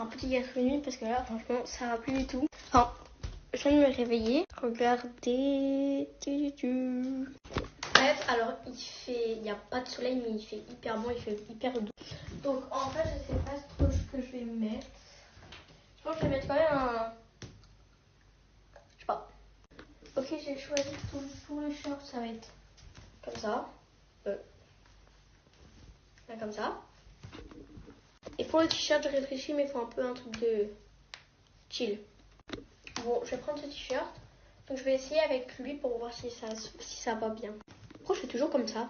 petit gastronomie parce que là, franchement, ça va plus du tout. Enfin, je viens de me réveiller. Regardez. Bref, alors il n'y a pas de soleil, mais il fait hyper bon, il fait hyper doux. Donc en fait, je sais pas trop ce que je vais mettre. Je pense que je vais mettre quand même un... Je sais pas. Ok, j'ai choisi pour le short, ça va être comme ça. Là, comme ça. Et pour le t-shirt, je réfléchis, mais il faut un peu un truc de chill. Bon, je vais prendre ce t-shirt. Donc je vais essayer avec lui pour voir si ça va bien. Pourquoi je fais toujours comme ça?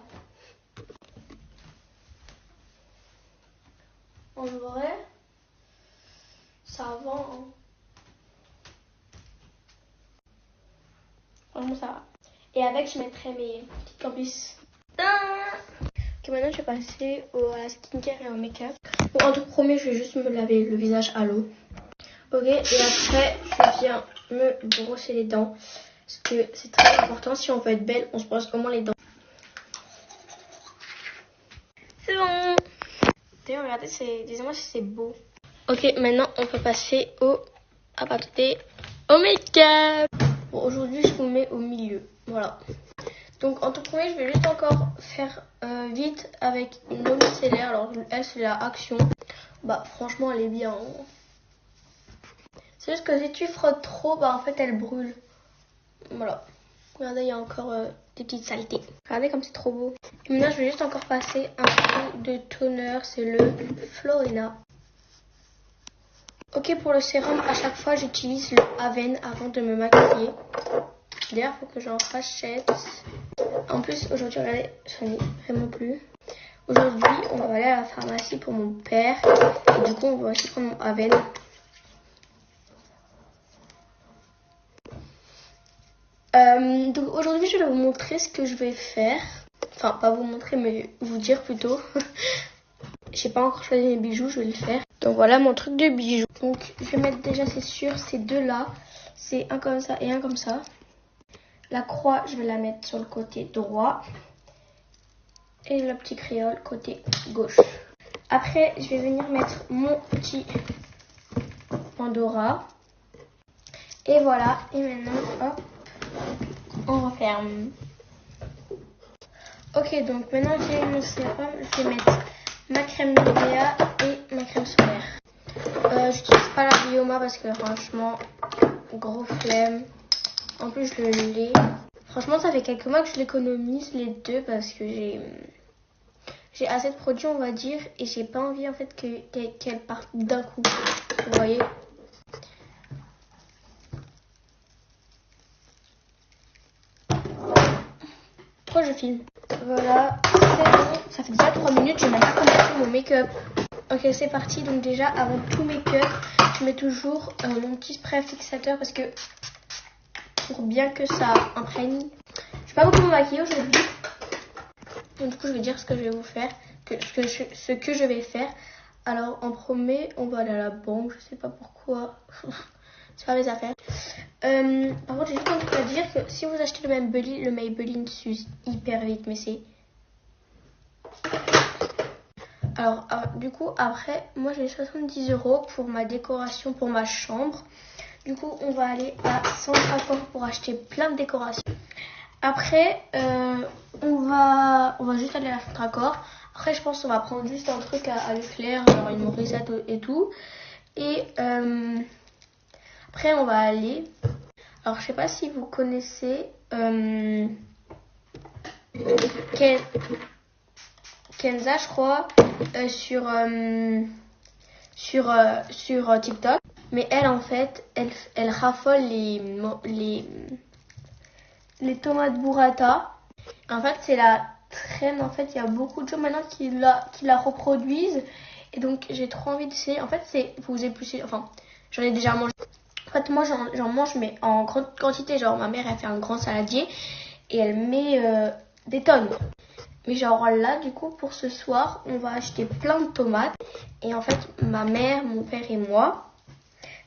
En vrai, ça va. Hein. Franchement, ça va. Et avec, je mettrai mes petites campus. Ok, maintenant je vais passer à la skincare et au make-up. Donc en tout premier, je vais juste me laver le visage à l'eau. Ok, et après, je viens me brosser les dents. Parce que c'est très important, si on veut être belle, on se brosse au moins les dents. C'est bon. D'ailleurs, regardez, dis-moi si c'est beau. Ok, maintenant on peut passer au make-up. Bon, aujourd'hui, je vous mets au milieu. Voilà. Donc en tout premier, je vais juste encore faire vite avec une eau micellaire. Alors elle, c'est la Action. Bah franchement, elle est bien. Hein. C'est juste que si tu frottes trop, bah en fait, elle brûle. Voilà. Regardez, il y a encore des petites saletés. Regardez comme c'est trop beau. Et maintenant, je vais juste encore passer un peu de toner. C'est le Florina. Ok, pour le sérum, à chaque fois, j'utilise le Aven avant de me maquiller. D'ailleurs, il faut que j'en rachète. En plus, aujourd'hui, regardez, j'en ai vraiment plus. Aujourd'hui, on va aller à la pharmacie pour mon père. Et du coup, on va aussi prendre mon Aven. Donc aujourd'hui, je vais vous montrer ce que je vais faire. Enfin, pas vous montrer, mais vous dire plutôt. J'ai pas encore choisi mes bijoux, je vais le faire. Donc voilà mon truc de bijoux. Donc je vais mettre déjà, c'est sûr, ces deux-là. C'est un comme ça et un comme ça. La croix, je vais la mettre sur le côté droit. Et le petit créole côté gauche. Après, je vais venir mettre mon petit Pandora. Et voilà. Et maintenant, hop, on referme. Ok, donc maintenant j'ai mon sérum. Je vais mettre ma crème Nivea et ma crème solaire. J'utilise pas la Bioma parce que franchement, gros flemme. En plus, je le l'ai. Franchement, ça fait quelques mois que je l'économise les deux parce que j'ai assez de produits, on va dire, et j'ai pas envie en fait qu'elle parte d'un coup. Vous voyez? Pourquoi je filme? Voilà, c'est bon. Ça fait déjà 3 minutes, j'ai même pas commencé mon make-up. Ok, c'est parti. Donc déjà, avant tout make-up, je mets toujours mon petit spray fixateur parce que pour bien que ça imprègne. Je vais pas beaucoup me maquiller aujourd'hui. Donc du coup, je vais dire ce que je vais vous faire, ce que je vais faire. Alors en premier, on va aller à la banque. Je sais pas pourquoi. C'est pas mes affaires. Par contre, j'ai juste un truc à dire que si vous achetez le Maybelline s'use hyper vite, mais c'est... Alors, du coup, après, moi j'ai 70 € pour ma décoration pour ma chambre. Du coup, on va aller à Centre Accor pour acheter plein de décorations. Après, on va juste aller à Centre Accor. Après, je pense qu'on va prendre juste un truc à Leclerc, genre une nourrissette et tout. Et après, on va aller... Alors, je sais pas si vous connaissez Kenza, je crois, sur TikTok. Mais elle, en fait, elle raffole les tomates burrata. En fait, c'est la traîne. En fait, il y a beaucoup de gens maintenant qui la reproduisent. Et donc, j'ai trop envie d'essayer. En fait, vous épluchez. Enfin, j'en ai déjà mangé. En fait, moi, j'en mange, mais en grande quantité. Genre, ma mère, elle fait un grand saladier. Et elle met des tonnes. Mais genre là, du coup, pour ce soir, on va acheter plein de tomates. Et en fait, ma mère, mon père et moi,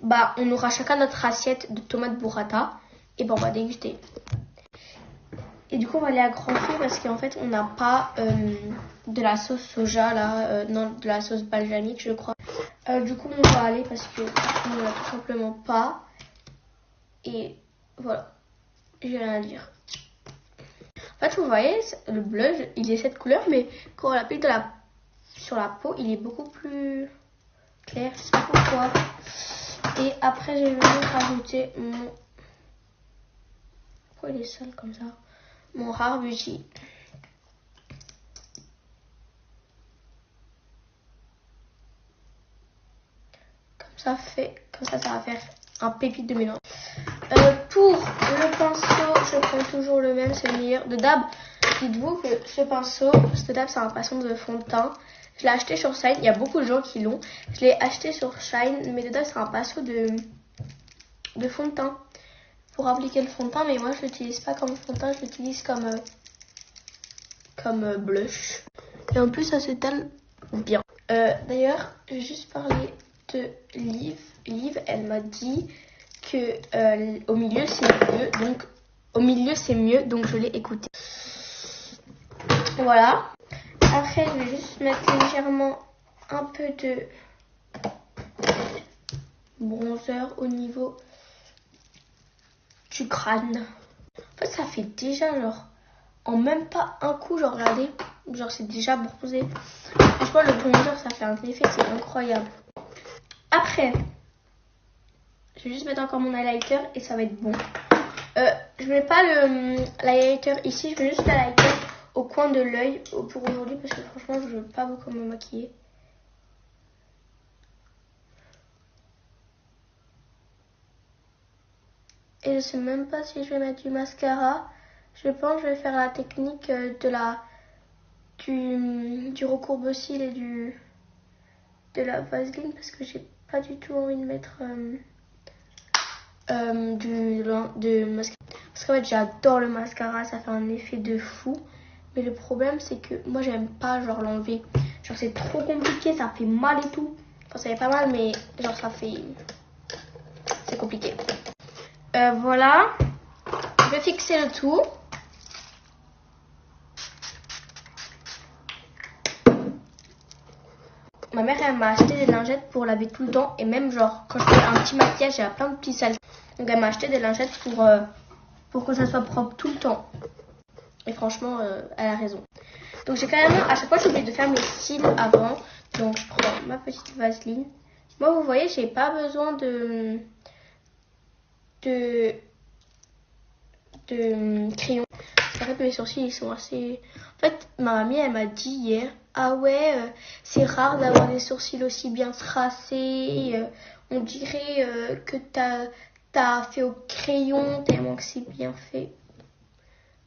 bah, on aura chacun notre assiette de tomates burrata. Et bah, on va déguster. Et du coup, on va aller à grand feu parce qu'en fait, on n'a pas de la sauce soja là, non, de la sauce balsamique, je crois. Du coup, on va aller parce que on n'en a tout simplement pas. Et voilà, j'ai rien à dire. En fait, vous voyez, le blush, il est cette couleur, mais quand on l'applique sur la peau, il est beaucoup plus clair. Je sais pas pourquoi. Et après, je vais venir rajouter mon... Pourquoi il est sale comme ça? Mon Rare Beauty. Comme ça va faire un pépite de mélange. Pour le pinceau, je prends toujours le même, c'est le meilleur. De Dab, dites-vous que ce pinceau, de Dab, c'est un pinceau de fond de teint. Je l'ai acheté sur Shine, il y a beaucoup de gens qui l'ont. Je l'ai acheté sur Shine, mais de Dab, c'est un pinceau de fond de teint. Pour appliquer le fond de teint, mais moi je l'utilise pas comme fond de teint, je l'utilise comme blush. Et en plus, ça s'étale bien. D'ailleurs, je vais juste parler de Liv. Liv, elle m'a dit que au milieu c'est mieux, donc je l'ai écouté. Voilà. Après, je vais juste mettre légèrement un peu de bronzer au niveau du crâne. En fait, ça fait déjà genre en même pas un coup, genre regardez, genre c'est déjà bronzé. Franchement, le bronzer, ça fait un effet, c'est incroyable. Après, je vais juste mettre encore mon highlighter et ça va être bon. Je mets pas l'highlighter ici, je mets juste l'highlighter au coin de l'œil pour aujourd'hui parce que franchement, je veux pas beaucoup me maquiller. Et je sais même pas si je vais mettre du mascara. Je pense que je vais faire la technique du recourbe-cils et de la vaseline parce que j'ai pas du tout envie de mettre de mascara. Parce qu'en fait j'adore le mascara, ça fait un effet de fou. Mais le problème c'est que moi j'aime pas genre l'enlever. Genre c'est trop compliqué, ça fait mal et tout. Enfin ça fait pas mal mais genre c'est compliqué. Voilà. Je vais fixer le tout. Ma mère elle m'a acheté des lingettes pour laver tout le temps et même genre quand je fais un petit maquillage il y a plein de petits saletés. Donc elle m'a acheté des lingettes pour que ça soit propre tout le temps. Et franchement elle a raison. Donc j'ai quand même à chaque fois j'oublie de faire mes cils avant. Donc je prends ma petite vaseline. Moi vous voyez j'ai pas besoin de crayon. En fait mes sourcils ils sont assez... En fait ma mamie elle m'a dit hier, ah ouais c'est rare d'avoir des sourcils aussi bien tracés, on dirait que t'as fait au crayon tellement que c'est bien fait,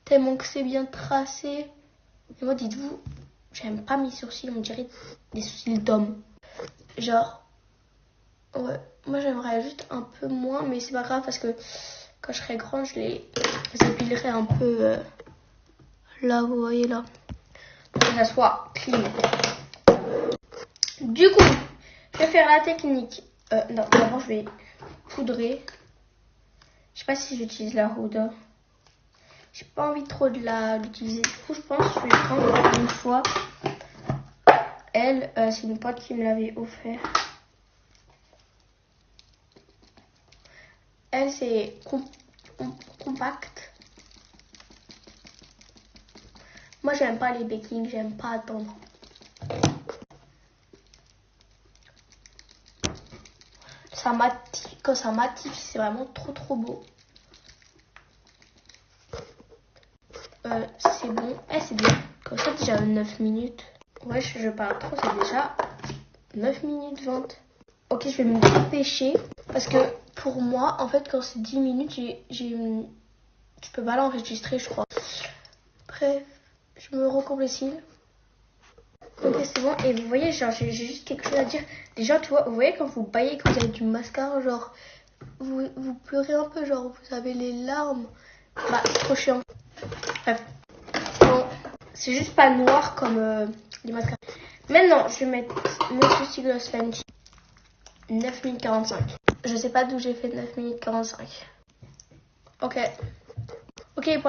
tellement que c'est bien tracé. Et moi dites-vous, j'aime pas mes sourcils, on dirait des sourcils d'homme. Genre, ouais, moi j'aimerais juste un peu moins, mais c'est pas grave parce que quand je serai grande, je les épilerai un peu là, vous voyez là. Pour que ça soit clean. Du coup, je vais faire la technique. Non, d'abord je vais poudrer. Je sais pas si j'utilise la poudre. J'ai pas envie trop de l'utiliser. Du coup, je pense que je vais prendre une fois. Elle, c'est une pote qui me l'avait offert. Elle, c'est compact. Moi, j'aime pas les baking, j'aime pas attendre. Quand ça matifie, c'est vraiment trop beau. C'est bon. C'est bien. Comme ça, déjà 9 minutes. Ouais, je parle trop, c'est déjà 9 minutes 20. Ok, je vais me dépêcher. Parce que pour moi, en fait, quand c'est 10 minutes, je peux pas l'enregistrer, je crois. Bref, je me recouvre les cils. Ok, c'est bon. Et vous voyez, genre, j'ai juste quelque chose à dire. Déjà, tu vois, vous voyez quand vous baillez, que vous avez du mascara, genre, vous pleurez un peu, genre, vous avez les larmes. Bah, c'est trop chiant. Bref. Bon, c'est juste pas noir comme les mascaras. Maintenant, je vais mettre mon Juicy Gloss Fenty. 9 minutes 45. Je sais pas d'où j'ai fait 9 minutes 45. Ok.